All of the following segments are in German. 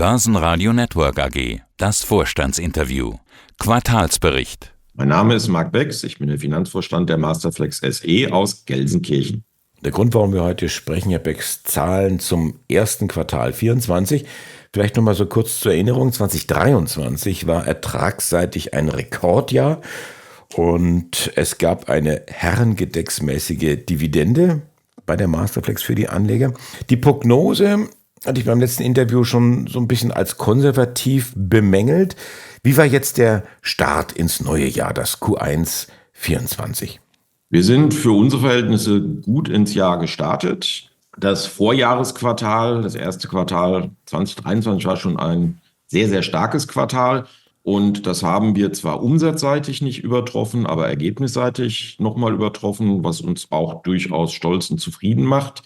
Börsenradio Network AG, das Vorstandsinterview. Quartalsbericht. Mein Name ist Marc Becks, ich bin der Finanzvorstand der Masterflex SE aus Gelsenkirchen. Der Grund, warum wir heute sprechen, Herr Becks, Zahlen zum ersten Quartal 24. Vielleicht nochmal so kurz zur Erinnerung, 2023 war ertragsseitig ein Rekordjahr und es gab eine herrengedecksmäßige Dividende bei der Masterflex für die Anleger. Die Prognose hatte ich beim letzten Interview schon so ein bisschen als konservativ bemängelt. Wie war jetzt der Start ins neue Jahr, das Q1 24? Wir sind für unsere Verhältnisse gut ins Jahr gestartet. Das Vorjahresquartal, das erste Quartal 2023 war schon ein sehr, sehr starkes Quartal. Und das haben wir zwar umsatzseitig nicht übertroffen, aber ergebnisseitig nochmal übertroffen, was uns auch durchaus stolz und zufrieden macht.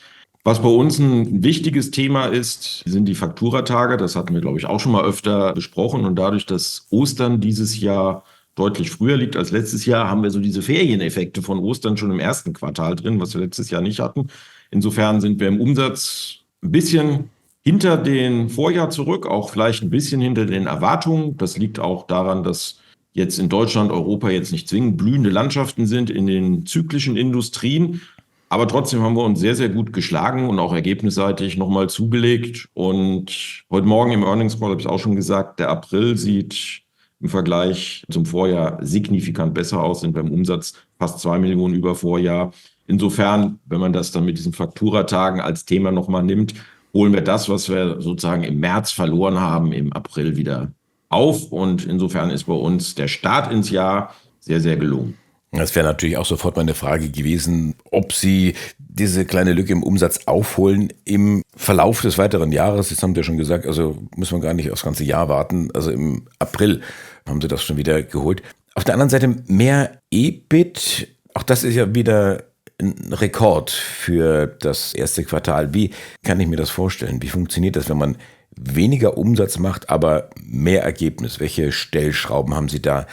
Was bei uns ein wichtiges Thema ist, sind die Fakturatage. Das hatten wir, glaube ich, auch schon mal öfter besprochen. Und dadurch, dass Ostern dieses Jahr deutlich früher liegt als letztes Jahr, haben wir so diese Ferieneffekte von Ostern schon im ersten Quartal drin, was wir letztes Jahr nicht hatten. Insofern sind wir im Umsatz ein bisschen hinter den Vorjahr zurück, auch vielleicht ein bisschen hinter den Erwartungen. Das liegt auch daran, dass jetzt in Deutschland, Europa jetzt nicht zwingend blühende Landschaften sind in den zyklischen Industrien. Aber trotzdem haben wir uns sehr, sehr gut geschlagen und auch ergebnisseitig nochmal zugelegt. Und heute Morgen im Earnings Call habe ich auch schon gesagt, der April sieht im Vergleich zum Vorjahr signifikant besser aus, sind beim Umsatz fast 2 Millionen über Vorjahr. Insofern, wenn man das dann mit diesen Fakturatagen als Thema nochmal nimmt, holen wir das, was wir sozusagen im März verloren haben, im April wieder auf. Und insofern ist bei uns der Start ins Jahr sehr, sehr gelungen. Das wäre natürlich auch sofort meine Frage gewesen, ob Sie diese kleine Lücke im Umsatz aufholen im Verlauf des weiteren Jahres. Das haben Sie ja schon gesagt, also muss man gar nicht aufs ganze Jahr warten. Also im April haben Sie das schon wieder geholt. Auf der anderen Seite mehr EBIT, auch das ist ja wieder ein Rekord für das erste Quartal. Wie kann ich mir das vorstellen? Wie funktioniert das, wenn man weniger Umsatz macht, aber mehr Ergebnis? Welche Stellschrauben haben Sie da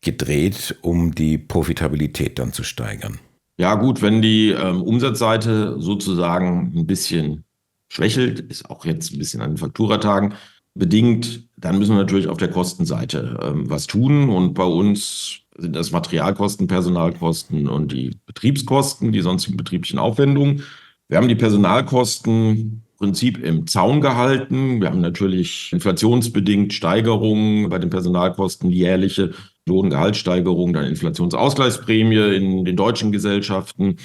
gedreht, um die Profitabilität dann zu steigern? Ja gut, wenn die Umsatzseite sozusagen ein bisschen schwächelt, ist auch jetzt ein bisschen an den Fakturatagen bedingt, dann müssen wir natürlich auf der Kostenseite was tun. Und bei uns sind das Materialkosten, Personalkosten und die Betriebskosten, die sonstigen betrieblichen Aufwendungen. Wir haben die Personalkosten im Prinzip im Zaun gehalten. Wir haben natürlich inflationsbedingt Steigerungen bei den Personalkosten, jährliche Lohngehaltssteigerung, dann Inflationsausgleichsprämie in den deutschen Gesellschaften.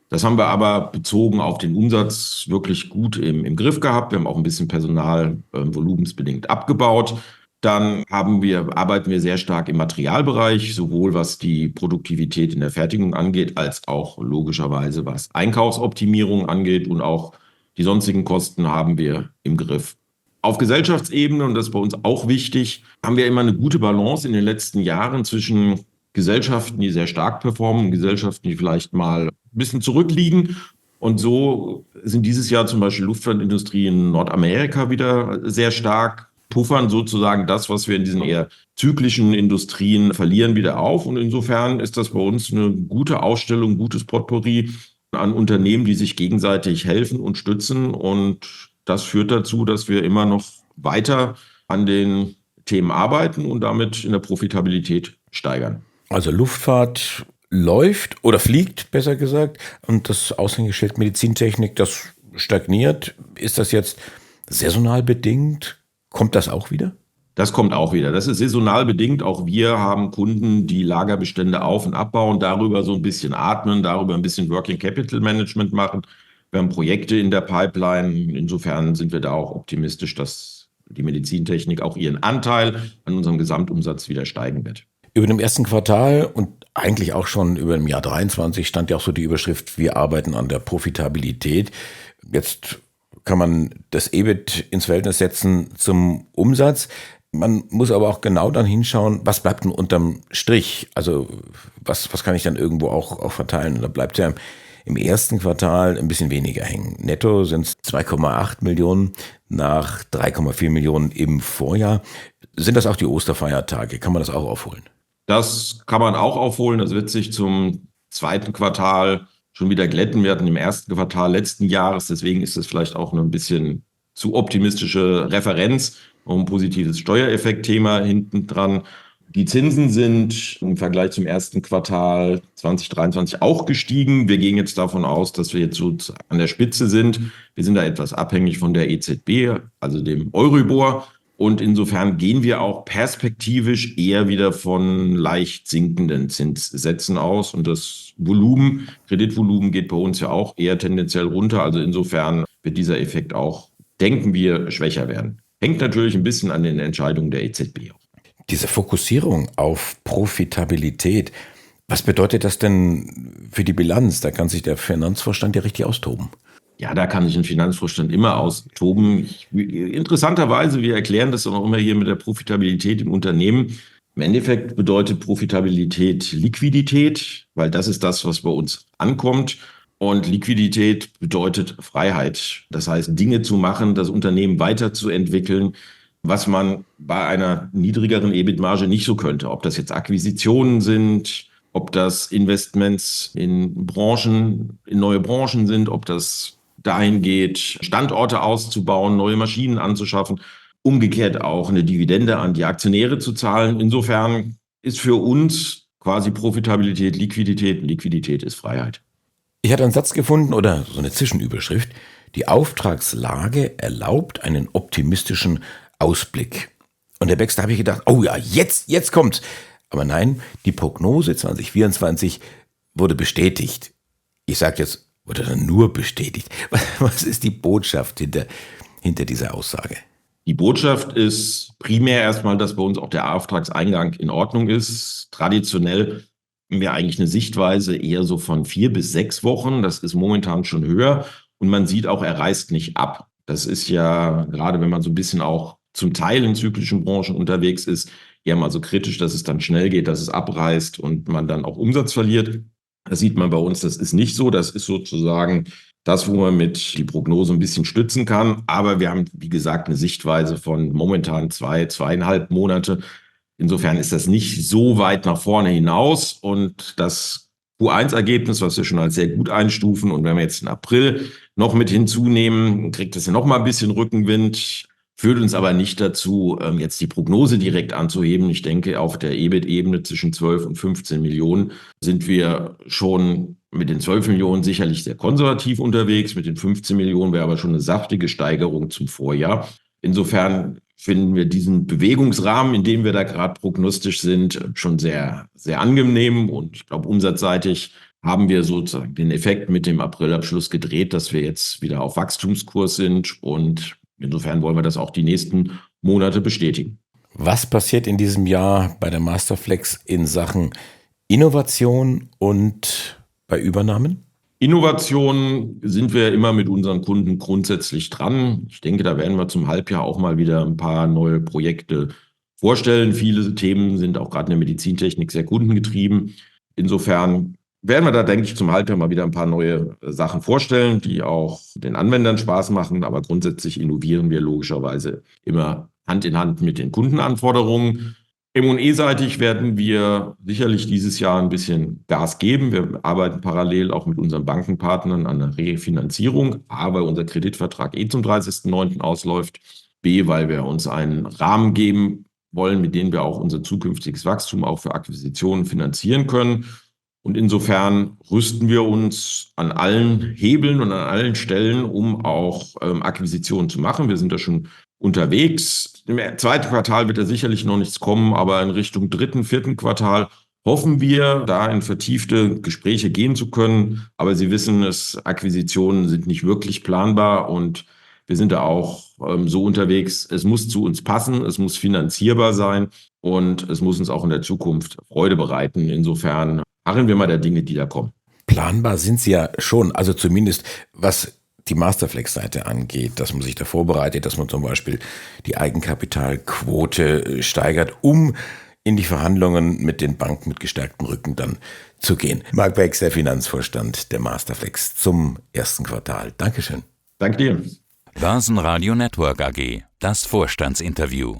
Das haben wir aber bezogen auf den Umsatz wirklich gut im Griff gehabt. Wir haben auch ein bisschen Personal volumensbedingt abgebaut. Dann arbeiten wir sehr stark im Materialbereich, sowohl was die Produktivität in der Fertigung angeht, als auch logischerweise was Einkaufsoptimierung angeht, und auch die sonstigen Kosten haben wir im Griff. Auf Gesellschaftsebene, und das ist bei uns auch wichtig, haben wir immer eine gute Balance in den letzten Jahren zwischen Gesellschaften, die sehr stark performen, und Gesellschaften, die vielleicht mal ein bisschen zurückliegen. Und so sind dieses Jahr zum Beispiel Luftfahrtindustrie in Nordamerika wieder sehr stark, puffern sozusagen das, was wir in diesen eher zyklischen Industrien verlieren, wieder auf. Und insofern ist das bei uns eine gute Ausstellung, gutes Potpourri an Unternehmen, die sich gegenseitig helfen und stützen. Und das führt dazu, dass wir immer noch weiter an den Themen arbeiten und damit in der Profitabilität steigern. Also Luftfahrt läuft oder fliegt, besser gesagt, und das Aushängeschild Medizintechnik, das stagniert. Ist das jetzt saisonal bedingt? Kommt das auch wieder? Das kommt auch wieder. Das ist saisonal bedingt. Auch wir haben Kunden, die Lagerbestände auf- und abbauen, darüber so ein bisschen atmen, darüber ein bisschen Working Capital Management machen. Wir haben Projekte in der Pipeline. Insofern sind wir da auch optimistisch, dass die Medizintechnik auch ihren Anteil an unserem Gesamtumsatz wieder steigen wird. Über dem ersten Quartal und eigentlich auch schon über dem Jahr 23 stand ja auch so die Überschrift, wir arbeiten an der Profitabilität. Jetzt kann man das EBIT ins Verhältnis setzen zum Umsatz. Man muss aber auch genau dann hinschauen, was bleibt denn unterm Strich? Also was kann ich dann irgendwo auch verteilen? Und da bleibt ja im ersten Quartal ein bisschen weniger hängen. Netto sind es 2,8 Millionen nach 3,4 Millionen im Vorjahr. Sind das auch die Osterfeiertage? Kann man das auch aufholen? Das kann man auch aufholen. Das wird sich zum zweiten Quartal schon wieder glätten. Wir hatten im ersten Quartal letzten Jahres, deswegen ist es vielleicht auch eine ein bisschen zu optimistische Referenz. noch ein positives Steuereffektthema hinten dran. Die Zinsen sind im Vergleich zum ersten Quartal 2023 auch gestiegen. Wir gehen jetzt davon aus, dass wir jetzt so an der Spitze sind. Wir sind da etwas abhängig von der EZB, also dem Euribor. Und insofern gehen wir auch perspektivisch eher wieder von leicht sinkenden Zinssätzen aus. Und das Kreditvolumen geht bei uns ja auch eher tendenziell runter. Also insofern wird dieser Effekt auch, denken wir, schwächer werden. Hängt natürlich ein bisschen an den Entscheidungen der EZB. Diese Fokussierung auf Profitabilität, was bedeutet das denn für die Bilanz? Da kann sich der Finanzvorstand ja richtig austoben. Ja, da kann sich ein Finanzvorstand immer austoben. Interessanterweise, wir erklären das auch immer hier mit der Profitabilität im Unternehmen. Im Endeffekt bedeutet Profitabilität Liquidität, weil das ist das, was bei uns ankommt. Und Liquidität bedeutet Freiheit. Das heißt, Dinge zu machen, das Unternehmen weiterzuentwickeln, was man bei einer niedrigeren EBIT-Marge nicht so könnte. Ob das jetzt Akquisitionen sind, ob das Investments in neue Branchen sind, ob das dahin geht, Standorte auszubauen, neue Maschinen anzuschaffen, umgekehrt auch eine Dividende an die Aktionäre zu zahlen. Insofern ist für uns quasi Profitabilität Liquidität. Liquidität ist Freiheit. Ich hatte einen Satz gefunden oder so eine Zwischenüberschrift. Die Auftragslage erlaubt einen optimistischen Ausblick. Und Herr Becks, da habe ich gedacht, oh ja, jetzt kommt's. Aber nein, die Prognose 2024 wurde bestätigt. Ich sage jetzt, wurde dann nur bestätigt. Was ist die Botschaft hinter dieser Aussage? Die Botschaft ist primär erstmal, dass bei uns auch der Auftragseingang in Ordnung ist. Traditionell haben wir eigentlich eine Sichtweise eher so von 4 bis 6 Wochen. Das ist momentan schon höher. Und man sieht auch, er reißt nicht ab. Das ist ja, gerade wenn man so ein bisschen auch zum Teil in zyklischen Branchen unterwegs ist, eher mal so kritisch, dass es dann schnell geht, dass es abreißt und man dann auch Umsatz verliert. Das sieht man bei uns, das ist nicht so. Das ist sozusagen das, wo man mit die Prognose ein bisschen stützen kann. Aber wir haben, wie gesagt, eine Sichtweise von momentan 2,5 Monate. Insofern ist das nicht so weit nach vorne hinaus. Und das Q1-Ergebnis, was wir schon als sehr gut einstufen, und wenn wir jetzt den April noch mit hinzunehmen, kriegt es ja noch mal ein bisschen Rückenwind. Führt uns aber nicht dazu, jetzt die Prognose direkt anzuheben. Ich denke, auf der EBIT-Ebene zwischen 12 und 15 Millionen sind wir schon mit den 12 Millionen sicherlich sehr konservativ unterwegs. Mit den 15 Millionen wäre aber schon eine saftige Steigerung zum Vorjahr. Insofern finden wir diesen Bewegungsrahmen, in dem wir da gerade prognostisch sind, schon sehr, sehr angenehm. Und ich glaube, umsatzseitig haben wir sozusagen den Effekt mit dem Aprilabschluss gedreht, dass wir jetzt wieder auf Wachstumskurs sind, und insofern wollen wir das auch die nächsten Monate bestätigen. Was passiert in diesem Jahr bei der Masterflex in Sachen Innovation und bei Übernahmen? Innovation sind wir immer mit unseren Kunden grundsätzlich dran. Ich denke, da werden wir zum Halbjahr auch mal wieder ein paar neue Projekte vorstellen. Viele Themen sind auch gerade in der Medizintechnik sehr kundengetrieben. Insofern werden wir da, denke ich, zum Halbjahr mal wieder ein paar neue Sachen vorstellen, die auch den Anwendern Spaß machen. Aber grundsätzlich innovieren wir logischerweise immer Hand in Hand mit den Kundenanforderungen. M&E-seitig werden wir sicherlich dieses Jahr ein bisschen Gas geben. Wir arbeiten parallel auch mit unseren Bankenpartnern an der Refinanzierung. A, weil unser Kreditvertrag zum 30.09. ausläuft. B, weil wir uns einen Rahmen geben wollen, mit dem wir auch unser zukünftiges Wachstum auch für Akquisitionen finanzieren können. Und insofern rüsten wir uns an allen Hebeln und an allen Stellen, um auch Akquisitionen zu machen. Wir sind da schon unterwegs. Im zweiten Quartal wird da sicherlich noch nichts kommen, aber in Richtung dritten, vierten Quartal hoffen wir, da in vertiefte Gespräche gehen zu können. Aber Sie wissen, Akquisitionen sind nicht wirklich planbar, und wir sind da auch so unterwegs. Es muss zu uns passen, es muss finanzierbar sein, und es muss uns auch in der Zukunft Freude bereiten. Insofern harren wir mal der Dinge, die da kommen. Planbar sind sie ja schon, also zumindest was die Masterflex-Seite angeht, dass man sich da vorbereitet, dass man zum Beispiel die Eigenkapitalquote steigert, um in die Verhandlungen mit den Banken mit gestärktem Rücken dann zu gehen. Marc Becks, der Finanzvorstand der Masterflex zum ersten Quartal. Dankeschön. Danke dir. Börsenradio Network AG, das Vorstandsinterview.